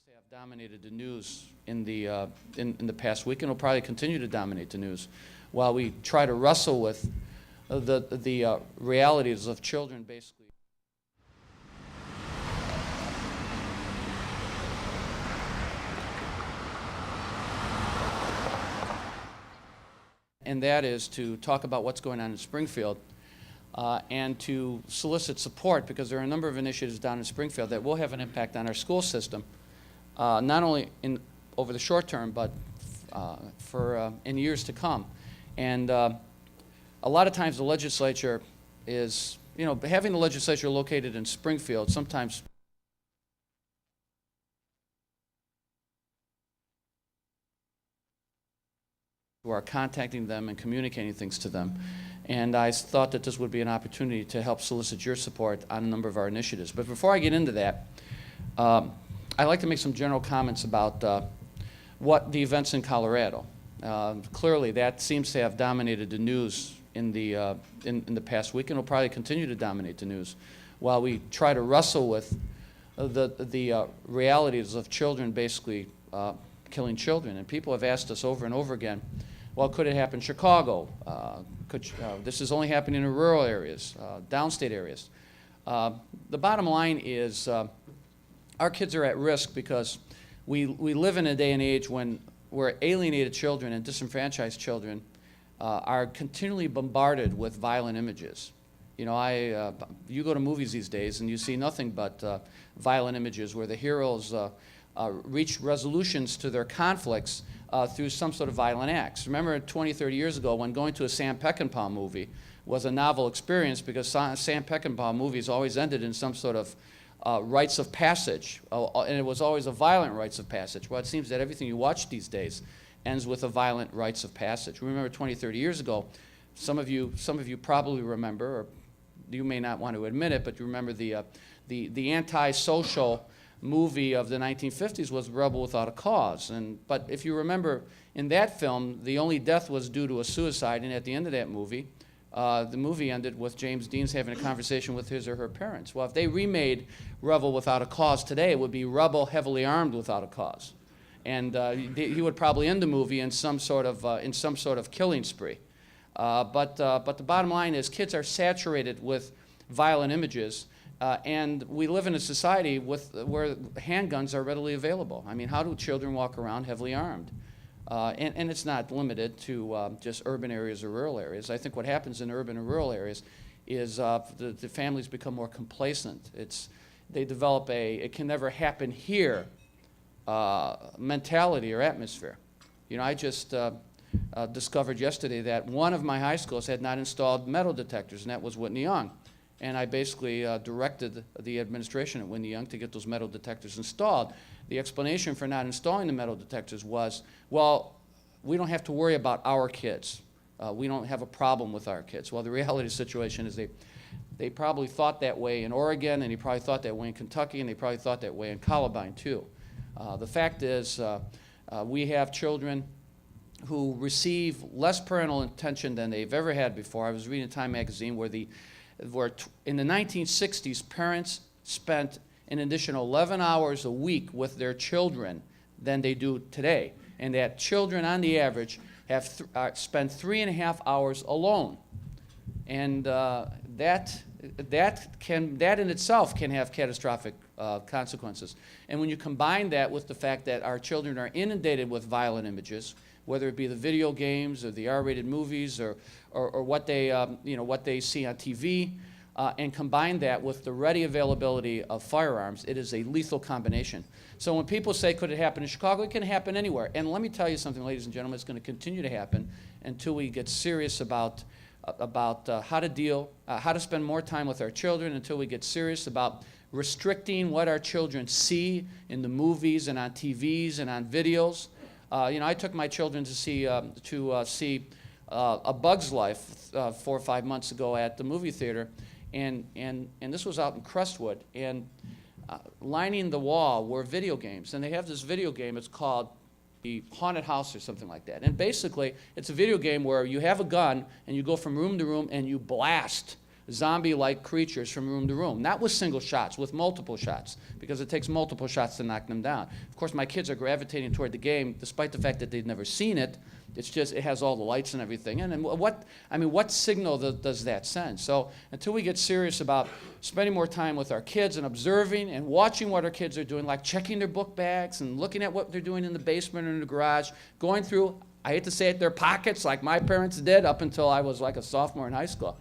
to have dominated the news in the past week, and will probably continue to dominate the news while we try to wrestle with the realities of children, basically. And that is to talk about what's going on in Springfield and to solicit support, because there are a number of initiatives down in Springfield that will have an impact on our school system, not only over the short term, but in years to come. And a lot of times the legislature is, having the legislature located in Springfield, sometimes who are contacting them and communicating things to them. And I thought that this would be an opportunity to help solicit your support on a number of our initiatives. But before I get into that, I'd like to make some general comments about what the events in Colorado. Clearly, that seems to have dominated the news in the past week, and will probably continue to dominate the news while we try to wrestle with the realities of children basically killing children. And people have asked us over and over again, well, could it happen in Chicago? This is only happening in rural areas, downstate areas. The bottom line is our kids are at risk because we live in a day and age where alienated children and disenfranchised children are continually bombarded with violent images. You go to movies these days and you see nothing but violent images where the heroes reach resolutions to their conflicts through some sort of violent acts. Remember 20, 30 years ago when going to a Sam Peckinpah movie was a novel experience, because Sam Peckinpah movies always ended in some sort of rites of passage, and it was always a violent rites of passage. Well, it seems that everything you watch these days ends with a violent rites of passage. Remember 20, 30 years ago, some of you probably remember, or you may not want to admit it, but you remember the anti-social movie of the 1950s was Rebel Without a Cause. But if you remember, in that film, the only death was due to a suicide, and at the end of that movie, the movie ended with James Dean's having a conversation with his or her parents. Well, if they remade Rebel Without a Cause today, it would be Rebel Heavily Armed Without a Cause. And he would probably end the movie in some sort of killing spree. But the bottom line is kids are saturated with violent images, and we live in a society where handguns are readily available. I mean, how do children walk around heavily armed? And it's not limited to just urban areas or rural areas. I think what happens in urban and rural areas is the families become more complacent. They develop it can never happen here mentality or atmosphere. I just discovered yesterday that one of my high schools had not installed metal detectors, and that was Whitney Young. And I basically directed the administration at Whitney Young to get those metal detectors installed. The explanation for not installing the metal detectors was, well, we don't have to worry about our kids. We don't have a problem with our kids. Well, the reality of the situation is they probably thought that way in Oregon, and they probably thought that way in Kentucky, and they probably thought that way in Columbine, too. The fact is, we have children who receive less parental attention than they've ever had before. I was reading Time magazine where in the 1960s, parents spent an additional 11 hours a week with their children than they do today, and that children, on the average, have spent 3.5 hours alone, and that in itself can have catastrophic consequences. And when you combine that with the fact that our children are inundated with violent images, whether it be the video games or the R-rated movies or what they see on TV, and combine that with the ready availability of firearms, it is a lethal combination. So when people say, could it happen in Chicago? It can happen anywhere. And let me tell you something, ladies and gentlemen, it's going to continue to happen until we get serious about how to spend more time with our children, until we get serious about restricting what our children see in the movies and on TVs and on videos. I took my children to see A Bug's Life 4 or 5 months ago at the movie theater, and this was out in Crestwood, and lining the wall were video games, and they have this video game. It's called the Haunted House or something like that, and basically it's a video game where you have a gun and you go from room to room and you blast zombie-like creatures from room to room. Not with single shots, with multiple shots, because it takes multiple shots to knock them down. Of course, my kids are gravitating toward the game, despite the fact that they've never seen it. It's just, it has all the lights and everything. And what signal does that send? So until we get serious about spending more time with our kids and observing and watching what our kids are doing, like checking their book bags and looking at what they're doing in the basement or in the garage, going through, I hate to say it, their pockets like my parents did up until I was like a sophomore in high school.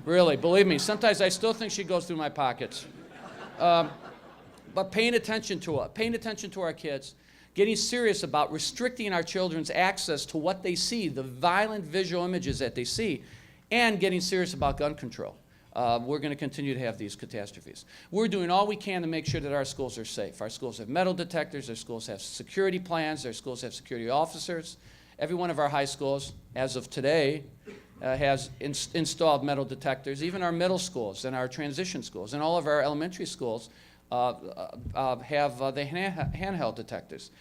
Really, believe me, sometimes I still think she goes through my pockets. But paying attention to it, paying attention to our kids, getting serious about restricting our children's access to what they see, the violent visual images that they see, and getting serious about gun control. We're going to continue to have these catastrophes. We're doing all we can to make sure that our schools are safe. Our schools have metal detectors, our schools have security plans, our schools have security officers. Every one of our high schools, as of today, has installed metal detectors. Even our middle schools and our transition schools and all of our elementary schools have the handheld detectors.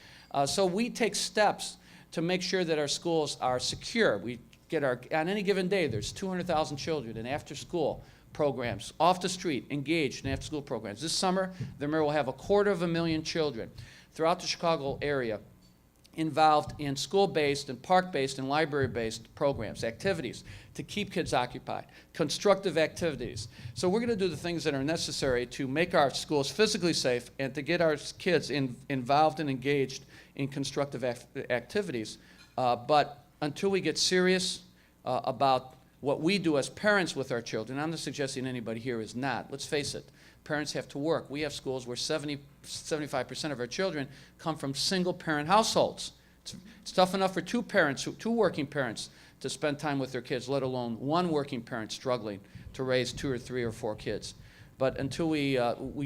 So we take steps to make sure that our schools are secure. We get on any given day, there's 200,000 children in after-school programs, off the street, engaged in after-school programs. This summer, the mayor will have 250,000 children throughout the Chicago area involved in school-based and park-based and library-based programs, activities to keep kids occupied, constructive activities. So we're going to do the things that are necessary to make our schools physically safe and to get our kids involved and engaged in constructive activities. But until we get serious about what we do as parents with our children, I'm not suggesting anybody here is not. Let's face it. Parents have to work. We have schools where 75% of our children come from single-parent households. It's tough enough for two working parents to spend time with their kids, let alone one working parent struggling to raise 2 or 3 or 4 kids. But until we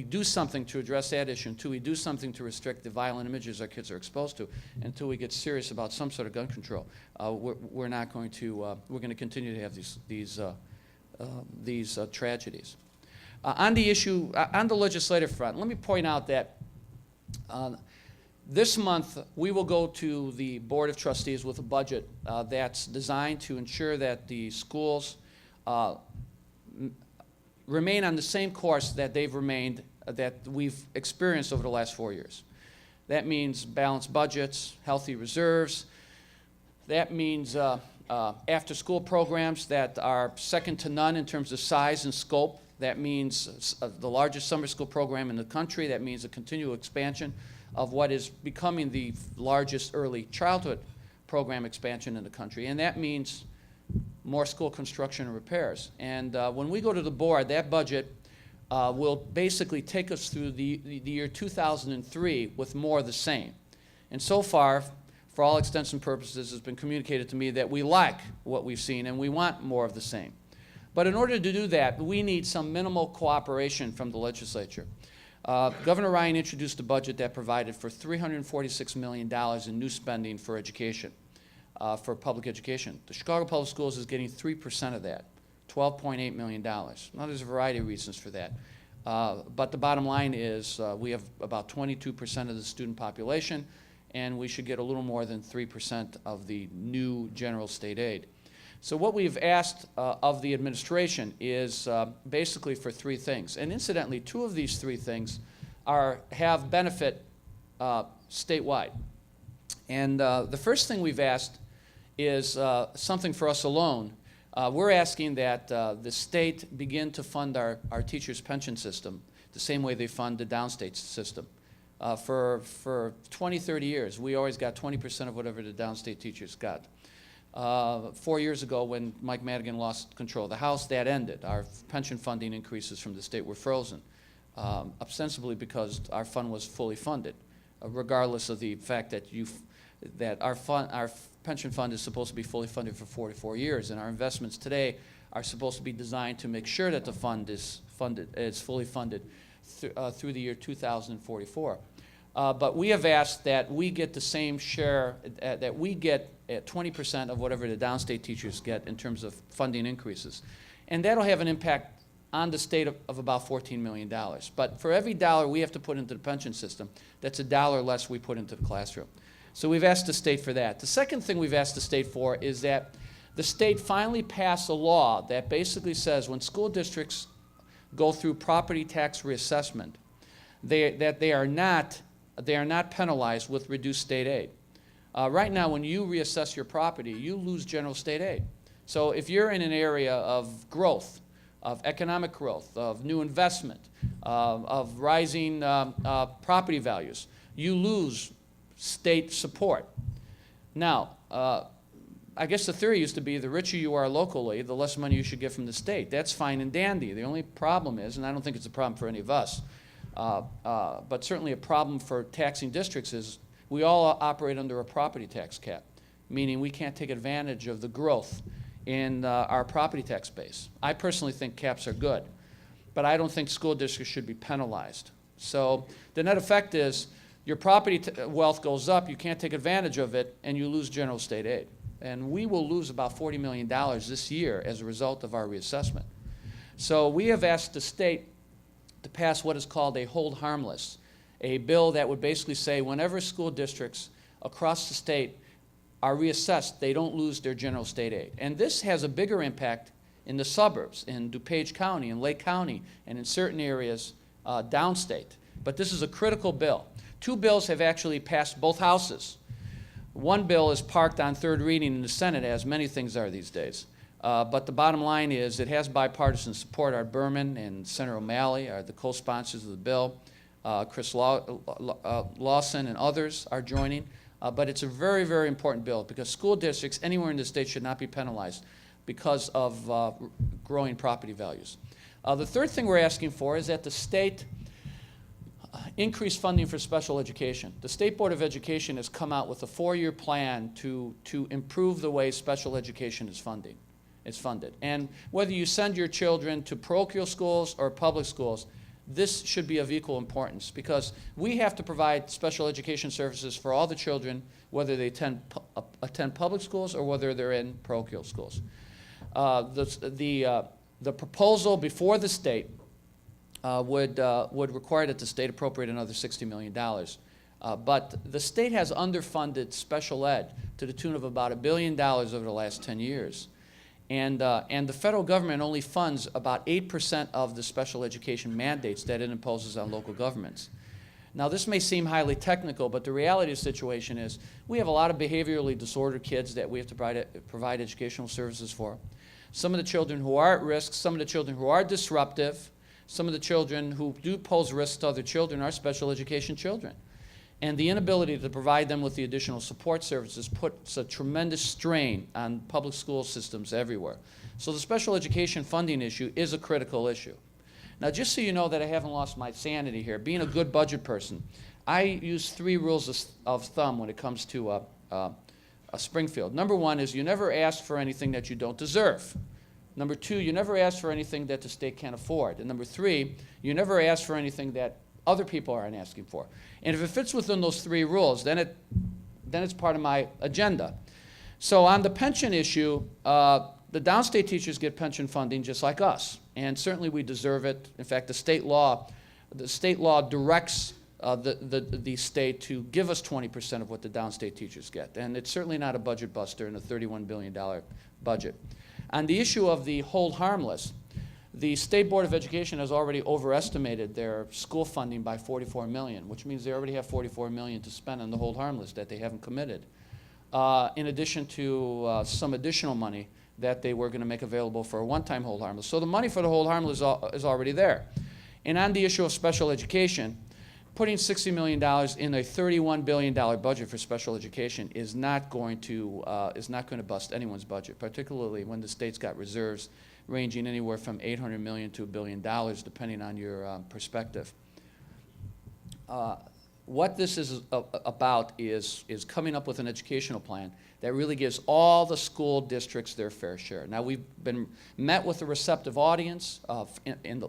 do something to address that issue, until we do something to restrict the violent images our kids are exposed to, until we get serious about some sort of gun control, we're not going to. We're going to continue to have these tragedies. On the issue, on the legislative front, let me point out that this month we will go to the Board of Trustees with a budget that's designed to ensure that the schools remain on the same course that they've remained, that we've experienced over the last 4 years. That means balanced budgets, healthy reserves. That means after-school programs that are second to none in terms of size and scope. That means the largest summer school program in the country. That means a continual expansion of what is becoming the largest early childhood program expansion in the country. And that means more school construction and repairs. And when we go to the board, that budget will basically take us through the year 2003 with more of the same. And so far, for all extents and purposes, it's been communicated to me that we like what we've seen and we want more of the same. But in order to do that, we need some minimal cooperation from the legislature. Governor Ryan introduced a budget that provided for $346 million in new spending for education, for public education. The Chicago Public Schools is getting 3% of that, $12.8 million. Now, there's a variety of reasons for that. But the bottom line is we have about 22% of the student population, and we should get a little more than 3% of the new general state aid. So what we've asked of the administration is basically for 3 things. And incidentally, 2 of these 3 things have benefit statewide. And the first thing we've asked is something for us alone. We're asking that the state begin to fund our teachers' pension system the same way they fund the downstate system. For 20, 30 years, we always got 20% of whatever the downstate teachers got. 4 years ago, when Mike Madigan lost control of the House, that ended. Our pension funding increases from the state were frozen, ostensibly because our fund was fully funded, regardless of the fact that our pension fund is supposed to be fully funded for 44 years, and our investments today are supposed to be designed to make sure that the fund is fully funded through the year 2044. But we have asked that we get the same share, that we get at 20% of whatever the downstate teachers get in terms of funding increases. And that'll have an impact on the state of about $14 million. But for every dollar we have to put into the pension system, that's $1 less we put into the classroom. So we've asked the state for that. The second thing we've asked the state for is that the state finally passed a law that basically says when school districts go through property tax reassessment, they are not penalized with reduced state aid. Right now, when you reassess your property, you lose general state aid. So if you're in an area of growth, of economic growth, of new investment, of rising property values, you lose state support. Now, I guess the theory used to be the richer you are locally, the less money you should get from the state. That's fine and dandy. The only problem is, and I don't think it's a problem for any of us, but certainly a problem for taxing districts is we all operate under a property tax cap, meaning we can't take advantage of the growth in our property tax base. I personally think caps are good, but I don't think school districts should be penalized. So the net effect is your property wealth goes up, you can't take advantage of it, and you lose general state aid. And we will lose about $40 million this year as a result of our reassessment. So we have asked the state to pass what is called a hold harmless, a bill that would basically say whenever school districts across the state are reassessed, they don't lose their general state aid. And this has a bigger impact in the suburbs, in DuPage County, in Lake County, and in certain areas downstate. But this is a critical bill. Two bills have actually passed both houses. One bill is parked on third reading in the Senate, as many things are these days. But the bottom line is it has bipartisan support. Art Berman and Senator O'Malley are the co-sponsors of the bill. Chris Lawson and others are joining. But it's a very, very important bill because school districts anywhere in the state should not be penalized because of growing property values. The third thing we're asking for is that the state increase funding for special education. The State Board of Education has come out with a 4-year plan to improve the way special education is funded. And whether you send your children to parochial schools or public schools, this should be of equal importance because we have to provide special education services for all the children, whether they attend public schools or whether they're in parochial schools. The proposal before the state would require that the state appropriate another $60 million. But the state has underfunded special ed to the tune of about $1 billion over the last 10 years. And the federal government only funds about 8% of the special education mandates that it imposes on local governments. Now, this may seem highly technical, but the reality of the situation is we have a lot of behaviorally disordered kids that we have to provide educational services for. Some of the children who are at risk, some of the children who are disruptive, some of the children who do pose risks to other children are special education children. And the inability to provide them with the additional support services puts a tremendous strain on public school systems everywhere. So the special education funding issue is a critical issue. Now, just so you know that I haven't lost my sanity here, being a good budget person, I use 3 rules of thumb when it comes to Springfield. Number 1 is you never ask for anything that you don't deserve. Number 2, you never ask for anything that the state can't afford. And number 3, you never ask for anything that other people aren't asking for. And if it fits within those 3 rules, then it's part of my agenda. So on the pension issue, the downstate teachers get pension funding just like us, and certainly we deserve it. In fact, the state law directs the state to give us 20% of what the downstate teachers get, and it's certainly not a budget buster in a $31 billion budget. On the issue of the hold harmless, the State Board of Education has already overestimated their school funding by $44 million, which means they already have $44 million to spend on the hold harmless that they haven't committed, in addition to some additional money that they were going to make available for a one-time hold harmless. So the money for the hold harmless is already there. And on the issue of special education, putting $60 million in a $31 billion budget for special education is not going to bust anyone's budget, particularly when the state's got reserves ranging anywhere from $800 million to $1 billion, depending on your perspective. What this is about is coming up with an educational plan that really gives all the school districts their fair share. Now, we've been met with a receptive audience in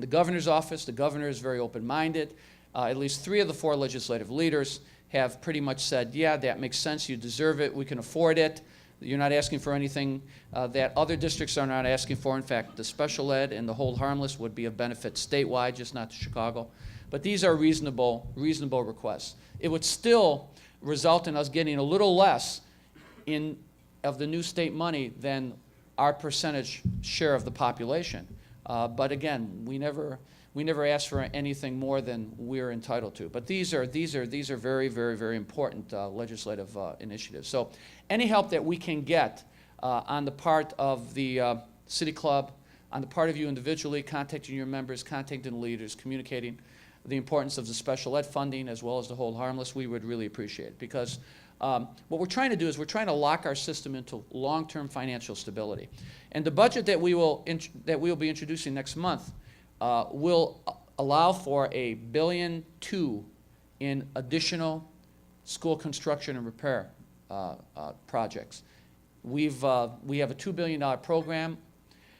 the governor's office. The governor is very open-minded. At least 3 of the 4 legislative leaders have pretty much said, yeah, that makes sense, you deserve it, we can afford it. You're not asking for anything that other districts are not asking for. In fact, the special ed and the hold harmless would be a benefit statewide, just not to Chicago. But these are reasonable requests. It would still result in us getting a little less in of the new state money than our percentage share of the population. But again, we never ask for anything more than we're entitled to. But these are very, very, very important legislative initiatives. So any help that we can get on the part of the City Club, on the part of you individually, contacting your members, contacting leaders, communicating the importance of the special ed funding as well as the hold harmless, we would really appreciate it. Because what we're trying to do is we're trying to lock our system into long-term financial stability. And the budget that we will be introducing next month will allow for $1.2 billion in additional school construction and repair projects. We have a $2 billion program.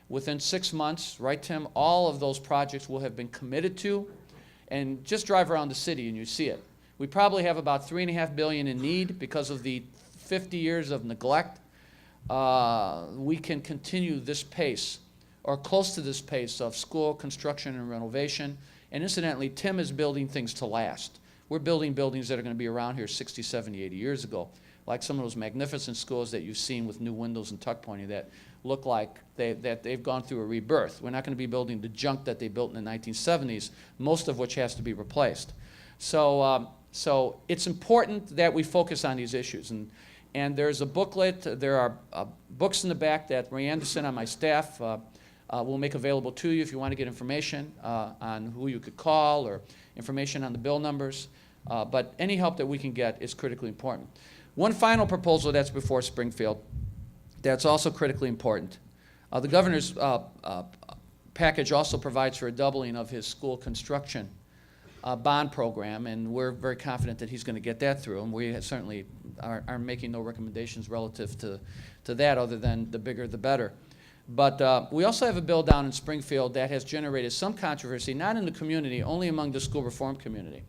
Within 6 months, right, Tim, all of those projects will have been committed to. And just drive around the city and you see it. We probably have about $3.5 billion in need because of the 50 years of neglect. We can continue this pace, or close to this pace, of school construction and renovation. And incidentally, Tim is building things to last. We're building buildings that are going to be around here 60, 70, 80 years ago, like some of those magnificent schools that you've seen with new windows and tuck pointing that look like they've gone through a rebirth. We're not going to be building the junk that they built in the 1970s, most of which has to be replaced. So it's important that we focus on these issues. And there's a booklet, there are books in the back that Ray Anderson on my staff will make available to you if you want to get information on who you could call or information on the bill numbers. But any help that we can get is critically important. One final proposal that's before Springfield that's also critically important. The governor's package also provides for a doubling of his school construction bond program, and we're very confident that he's going to get that through, and we certainly are making no recommendations relative to that other than the bigger the better. But we also have a bill down in Springfield that has generated some controversy, not in the community, only among the school reform community.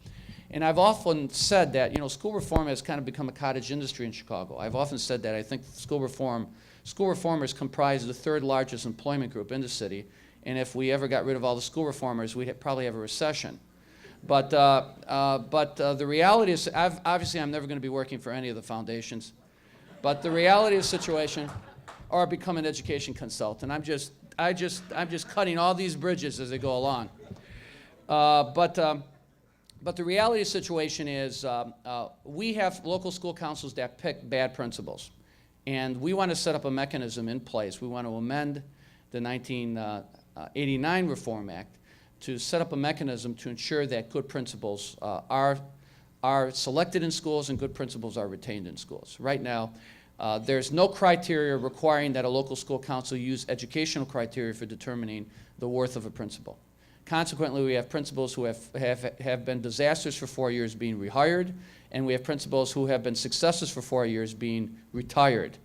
And I've often said that, school reform has kind of become a cottage industry in Chicago. I've often said that I think school reformers comprise the third largest employment group in the city, and if we ever got rid of all the school reformers, we'd probably have a recession. But the reality is, obviously I'm never going to be working for any of the foundations, but the reality of the situation, or become an education consultant. I'm just cutting all these bridges as they go along. But the reality of the situation is we have local school councils that pick bad principals. And we want to set up a mechanism in place. We want to amend the 1989 Reform Act to set up a mechanism to ensure that good principals are selected in schools and good principals are retained in schools. Right now, there's no criteria requiring that a local school council use educational criteria for determining the worth of a principal. Consequently, we have principals who have been disasters for 4 years being rehired, and we have principals who have been successes for 4 years being retired.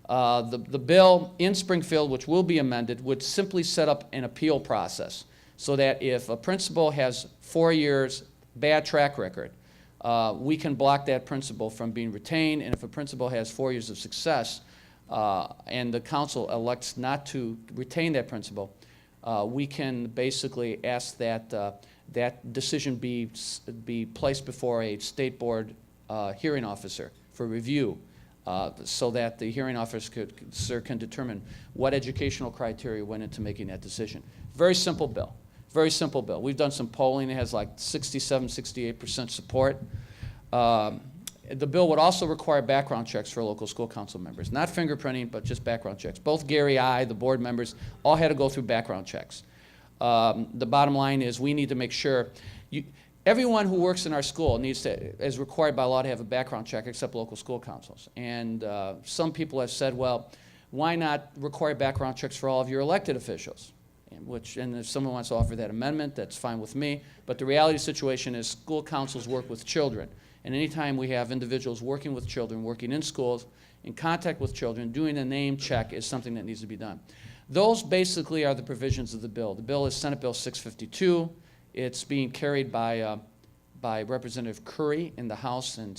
The bill in Springfield, which will be amended, would simply set up an appeal process so that if a principal has 4 years bad track record, we can block that principal from being retained, and if a principal has 4 years of success and the council elects not to retain that principal, we can basically ask that that decision be placed before a state board hearing officer for review, so that the hearing officer can determine what educational criteria went into making that decision. Very simple bill. Very simple bill. We've done some polling. It has like 67, 68% support. The bill would also require background checks for local school council members. Not fingerprinting, but just background checks. Both Gary, the board members, all had to go through background checks. The bottom line is we need to make sure everyone who works in our school is required by law to have a background check except local school councils. And some people have said, well, why not require background checks for all of your elected officials? And if someone wants to offer that amendment, that's fine with me. But the reality of the situation is school councils work with children. And anytime we have individuals working with children, working in schools, in contact with children, doing a name check is something that needs to be done. Those basically are the provisions of the bill. The bill is Senate Bill 652. It's being carried by Representative Curry in the House and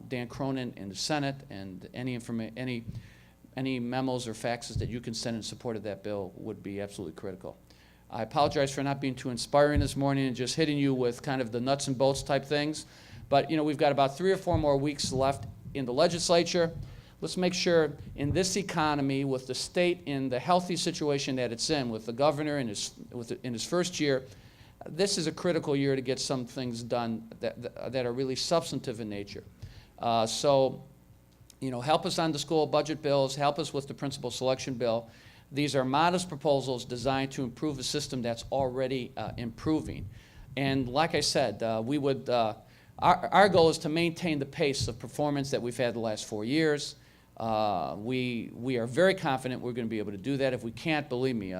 Dan Cronin in the Senate, and any memos or faxes that you can send in support of that bill would be absolutely critical. I apologize for not being too inspiring this morning and just hitting you with kind of the nuts and bolts type things. But we've got about 3 or 4 more weeks left in the legislature. let's make sure in this economy, with the state in the healthy situation that it's in, with the governor in his first year, this is a critical year to get some things done that are really substantive in nature. So, help us on the school budget bills, help us with the principal selection bill. These are modest proposals designed to improve a system that's already improving. And like I said, our goal is to maintain the pace of performance that we've had the last 4 years. We are very confident we're going to be able to do that. If we can't, believe me,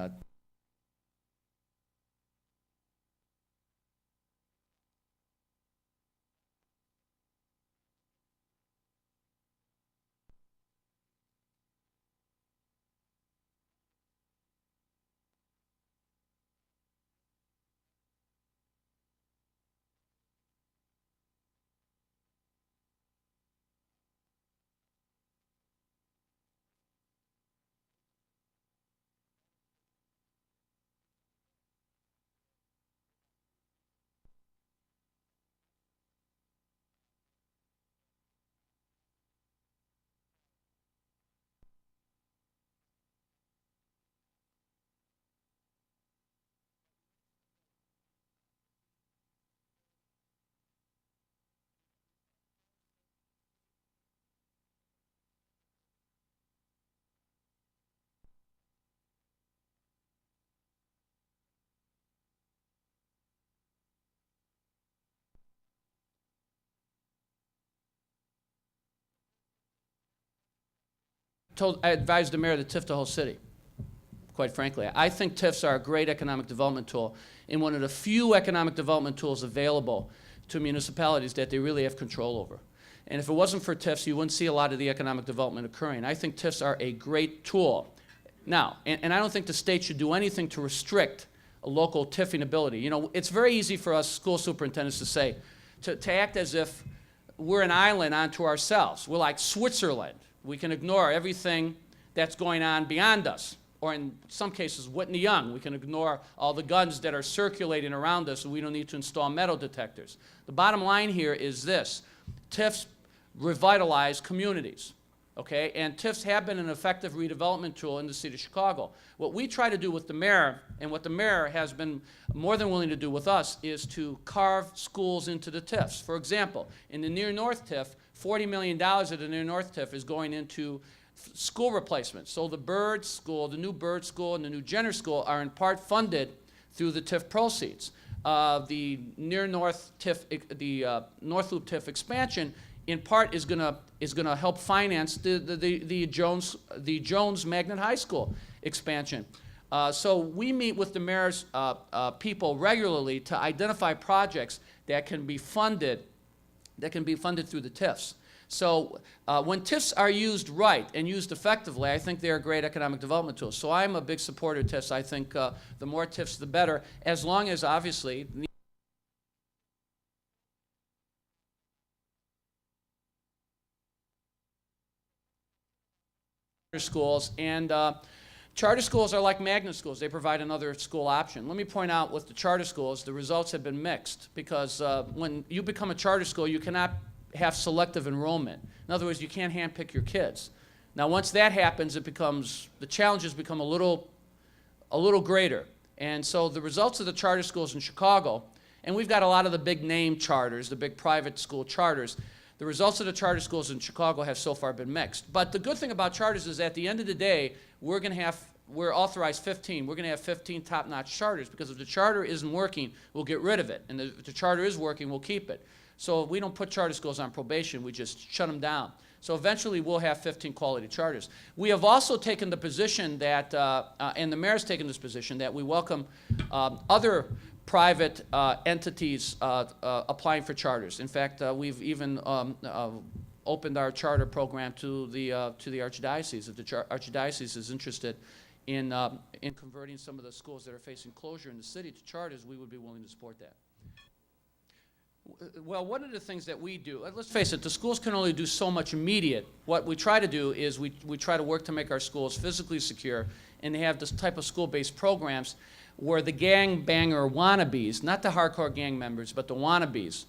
I advised the mayor to TIF the whole city, quite frankly. I think TIFs are a great economic development tool and one of the few economic development tools available to municipalities that they really have control over. And if it wasn't for TIFs, you wouldn't see a lot of the economic development occurring. I think TIFs are a great tool. Now, and I don't think the state should do anything to restrict a local TIFing ability. It's very easy for us school superintendents to say, to act as if we're an island unto ourselves. We're like Switzerland. We can ignore everything that's going on beyond us. Or in some cases, Whitney Young. We can ignore all the guns that are circulating around us, and we don't need to install metal detectors. The bottom line here is this. TIFs revitalize communities, okay? And TIFs have been an effective redevelopment tool in the city of Chicago. What we try to do with the mayor, and what the mayor has been more than willing to do with us, is to carve schools into the TIFs. For example, in the Near North TIF, $40 million of the Near North TIF is going into school replacements. So the Byrd School, the new Byrd School, and the new Jenner School are in part funded through the TIF proceeds. The Near North TIF, the North Loop TIF expansion, in part is gonna help finance the Jones Magnet High School expansion. So we meet with the mayor's people regularly to identify projects that can be funded through the TIFs. So when TIFs are used right and used effectively, I think they're a great economic development tool. So I'm a big supporter of TIFs. I think the more TIFs, the better, as long as, obviously, schools, and charter schools are like magnet schools. They provide another school option. Let me point out with the charter schools, the results have been mixed, because when you become a charter school, you cannot have selective enrollment. In other words, you can't handpick your kids. Now, once that happens, the challenges become a little greater. And so the results of the charter schools in Chicago, and we've got a lot of the big name charters, the big private school charters, the results of the charter schools in Chicago have so far been mixed. But the good thing about charters is at the end of the day, we're authorized 15. We're going to have 15 top-notch charters, because if the charter isn't working, we'll get rid of it. And if the charter is working, we'll keep it. So we don't put charter schools on probation. We just shut them down. So eventually we'll have 15 quality charters. We have also taken the position that, and the mayor's taken this position, that we welcome other private entities applying for charters. In fact, we've even opened our charter program to the Archdiocese. If the Archdiocese is interested in converting some of the schools that are facing closure in the city to charters, we would be willing to support that. Well, one of the things that we do, let's face it, the schools can only do so much immediate. What we try to do is we try to work to make our schools physically secure, and they have this type of school-based programs where the gang-banger wannabes, not the hardcore gang members, but the wannabes,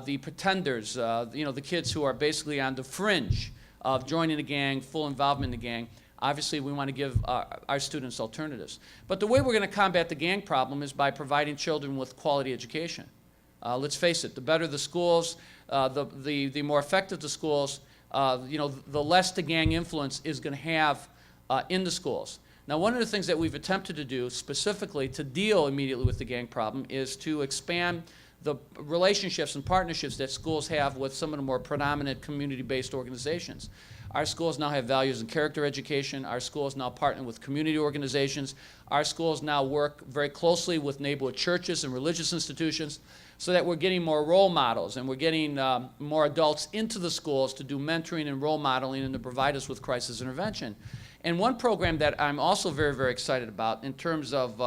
the pretenders, the kids who are basically on the fringe, of joining a gang, full involvement in the gang. Obviously, we want to give our students alternatives. But the way we're going to combat the gang problem is by providing children with quality education. Let's face it, the better the schools, the more effective the schools, the less the gang influence is going to have in the schools. Now, one of the things that we've attempted to do specifically to deal immediately with the gang problem is to expand the relationships and partnerships that schools have with some of the more predominant community-based organizations. Our schools now have values and character education. Our schools now partner with community organizations. Our schools now work very closely with neighborhood churches and religious institutions so that we're getting more role models and we're getting more adults into the schools to do mentoring and role modeling and to provide us with crisis intervention. And one program that I'm also very, very excited about in terms of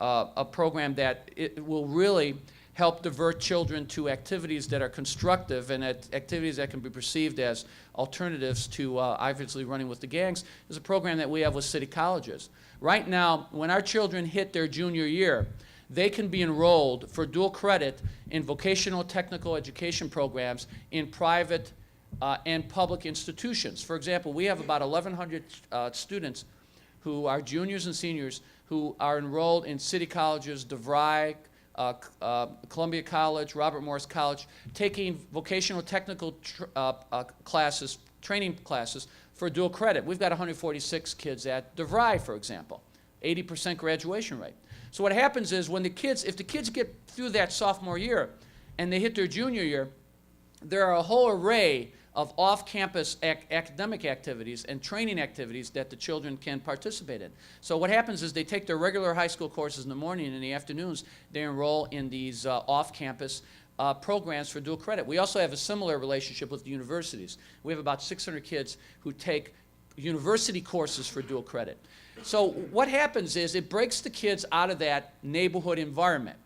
a program that it will really help divert children to activities that are constructive and activities that can be perceived as alternatives to obviously running with the gangs, is a program that we have with city colleges. Right now, when our children hit their junior year, they can be enrolled for dual credit in vocational technical education programs in private and public institutions. For example, we have about 1,100 students who are juniors and seniors who are enrolled in city colleges, DeVry, Columbia College, Robert Morris College, taking vocational technical classes, training classes for dual credit. We've got 146 kids at DeVry, for example, 80% graduation rate. So what happens is when if the kids get through that sophomore year and they hit their junior year, there are a whole array of off-campus academic activities and training activities that the children can participate in. So what happens is they take their regular high school courses in the morning, and in the afternoons they enroll in these off-campus programs for dual credit. We also have a similar relationship with the universities. We have about 600 kids who take university courses for dual credit. So what happens is it breaks the kids out of that neighborhood environment.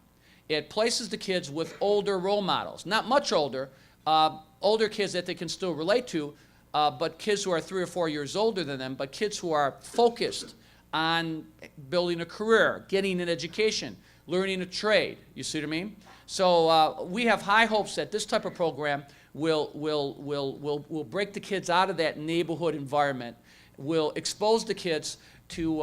It places the kids with older role models, not much older, older kids that they can still relate to, but kids who are 3 or 4 years older than them, but kids who are focused on building a career, getting an education, learning a trade. You see what I mean? So we have high hopes that this type of program will break the kids out of that neighborhood environment, will expose the kids to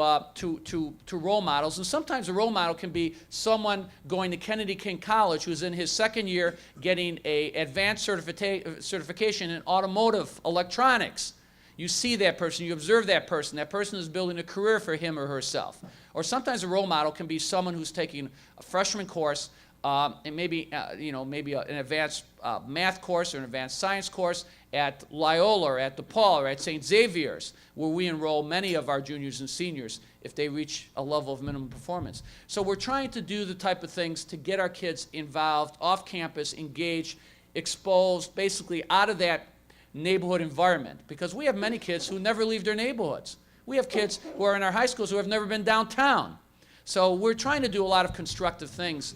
role models. And sometimes a role model can be someone going to Kennedy King College who's in his second year getting an advanced certification in automotive electronics. You see that person, you observe that person is building a career for him or herself. Or sometimes a role model can be someone who's taking a freshman course and maybe an advanced math course or an advanced science course at Loyola or at DePaul or at St. Xavier's, where we enroll many of our juniors and seniors if they reach a level of minimum performance. So we're trying to do the type of things to get our kids involved, off campus, engaged, exposed, basically out of that neighborhood environment. Because we have many kids who never leave their neighborhoods. We have kids who are in our high schools who have never been downtown. So we're trying to do a lot of constructive things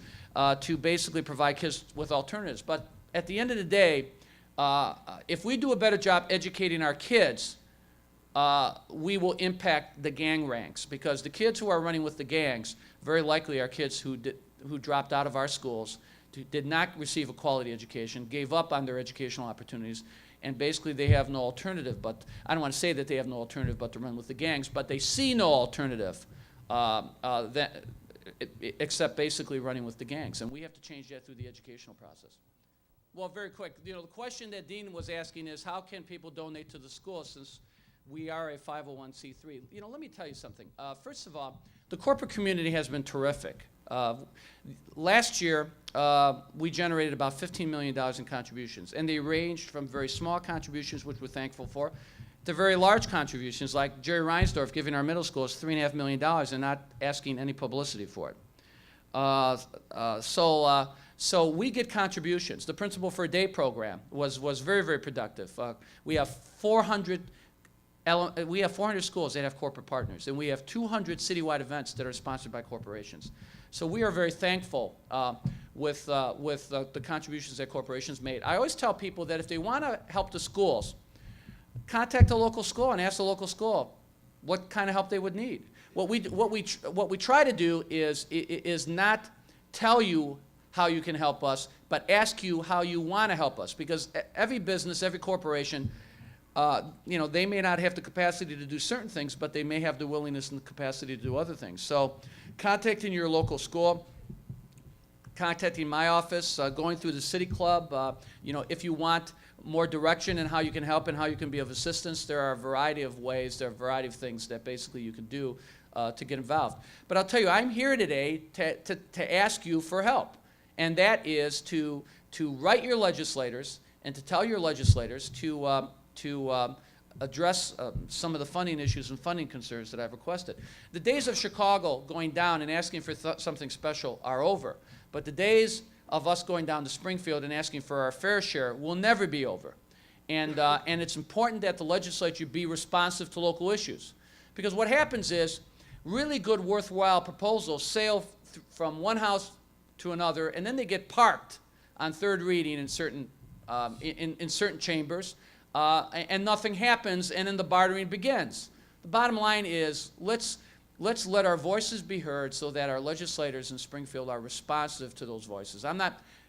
to basically provide kids with alternatives. But at the end of the day, if we do a better job educating our kids, we will impact the gang ranks, because the kids who are running with the gangs very likely are kids who dropped out of our schools, did not receive a quality education, gave up on their educational opportunities, and basically they have no alternative. But I don't want to say that they have no alternative but to run with the gangs, but they see no alternative except basically running with the gangs, and we have to change that through the educational process. Well, very quick, the question that Dean was asking is, how can people donate to the school since we are a 501c3? Let me tell you something. First of all, the corporate community has been terrific. Last year, we generated about $15 million in contributions, and they ranged from very small contributions, which we're thankful for, to very large contributions, like Jerry Reinsdorf giving our middle schools $3.5 million and not asking any publicity for it. So we get contributions. The Principal for a Day program was very, very productive. We have 400 schools that have corporate partners, and we have 200 citywide events that are sponsored by corporations. So we are very thankful with the contributions that corporations made. I always tell people that if they want to help the schools, contact a local school and ask the local school what kind of help they would need. What we try to do is not tell you how you can help us, but ask you how you want to help us, because every business, every corporation they may not have the capacity to do certain things, but they may have the willingness and the capacity to do other things. So contacting your local school, contacting my office, going through the city club, if you want more direction in how you can help and how you can be of assistance, there are a variety of ways, there are a variety of things that basically you can do to get involved. But I'll tell you, I'm here today to ask you for help, and that is to write your legislators and to tell your legislators to address some of the funding issues and funding concerns that I've requested. The days of Chicago going down and asking for something special are over, but the days of us going down to Springfield and asking for our fair share will never be over. And it's important that the legislature be responsive to local issues. Because what happens is really good, worthwhile proposals sail from one house to another, and then they get parked on third reading in certain, in certain chambers, and nothing happens, and then the bartering begins. The bottom line is let's let our voices be heard so that our legislators in Springfield are responsive to those voices.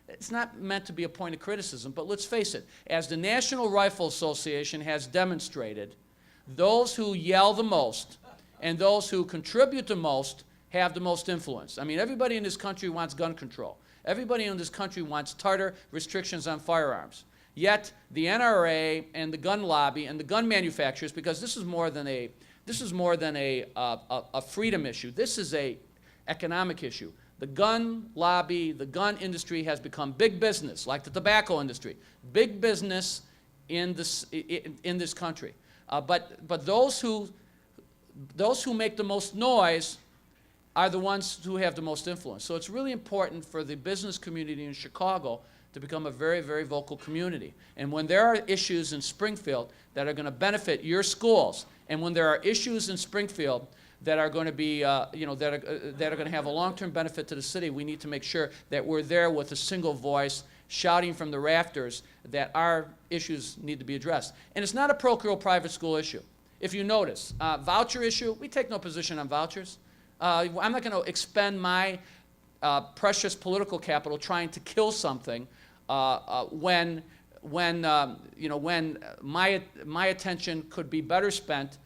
It's not meant to be a point of criticism, but let's face it, as the National Rifle Association has demonstrated, those who yell the most and those who contribute the most have the most influence. I mean, everybody in this country wants gun control. Everybody in this country wants tighter restrictions on firearms. Yet the NRA and the gun lobby and the gun manufacturers, because this is more than a freedom issue. This is an economic issue. The gun lobby, the gun industry has become big business, like the tobacco industry. Big business in this country. But those who make the most noise are the ones who have the most influence. So it's really important for the business community in Chicago to become a very, very vocal community. And when there are issues in Springfield that are going to benefit your schools, and when there are issues in Springfield that are going to be, that are going to have a long-term benefit to the city, we need to make sure that we're there with a single voice, shouting from the rafters that our issues need to be addressed. And it's not a parochial private school issue. If you notice, voucher issue, we take no position on vouchers. I'm not going to expend my precious political capital trying to kill something when my attention could be better spent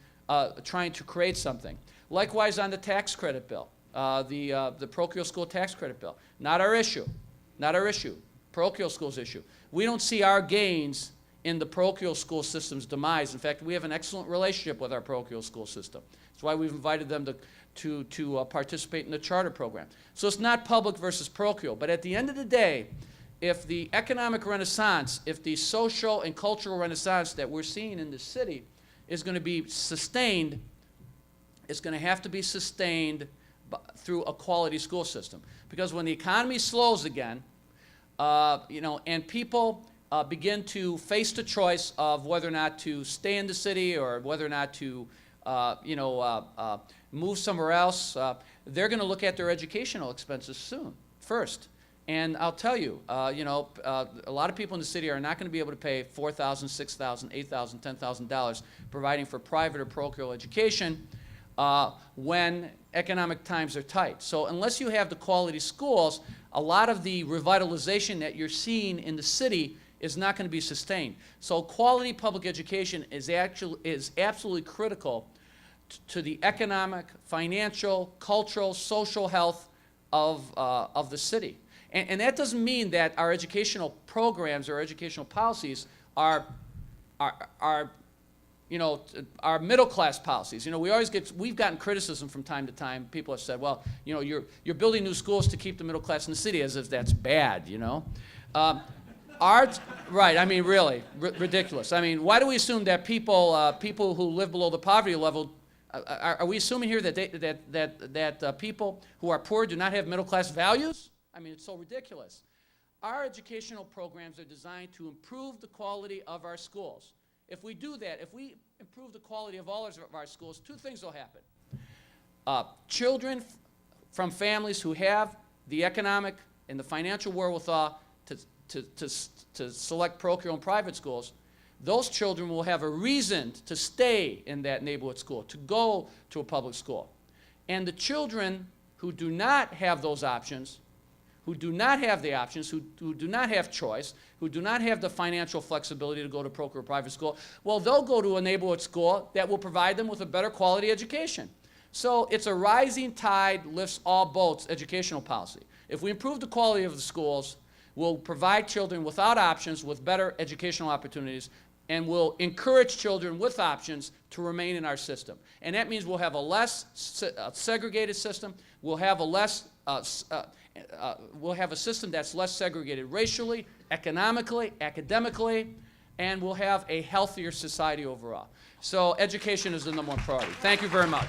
trying to create something. Likewise on the tax credit bill, the parochial school tax credit bill. Not our issue. Not our issue. Parochial schools issue. We don't see our gains in the parochial school system's demise. In fact, we have an excellent relationship with our parochial school system. That's why we've invited them to participate in the charter program. So it's not public versus parochial, but at the end of the day, if the economic renaissance, if the social and cultural renaissance that we're seeing in this city is going to be sustained, it's going to have to be sustained through a quality school system. Because when the economy slows again, and people begin to face the choice of whether or not to stay in the city or whether or not to, move somewhere else, they're going to look at their educational expenses first. And I'll tell you, a lot of people in the city are not going to be able to pay $4,000, $6,000, $8,000, $10,000 providing for private or parochial education when economic times are tight. So unless you have the quality schools, a lot of the revitalization that you're seeing in the city is not going to be sustained. So quality public education is absolutely critical to the economic, financial, cultural, social health of the city. And that doesn't mean that our educational programs or educational policies are middle-class policies. We've gotten criticism from time to time. People have said, well, you're building new schools to keep the middle class in the city, as if that's bad, Right, I mean, really, ridiculous. I mean, why do we assume that people who live below the poverty level, are we assuming here that people who are poor do not have middle-class values? I mean, it's so ridiculous. Our educational programs are designed to improve the quality of our schools. If we do that, if we improve the quality of all of our schools, two things will happen. Children from families who have the economic and the financial wherewithal to select parochial and private schools, those children will have a reason to stay in that neighborhood school, to go to a public school. And the children who do not have those options who do not have the options, who do not have choice, who do not have the financial flexibility to go to pro-career private school, well, they'll go to a neighborhood school that will provide them with a better quality education. So it's a rising tide lifts all boats educational policy. If we improve the quality of the schools, we'll provide children without options with better educational opportunities, and we'll encourage children with options to remain in our system. And that means we'll have a less segregated system. We'll have a system that's less segregated racially, economically, academically, and we'll have a healthier society overall. So education is the #1 priority. Thank you very much.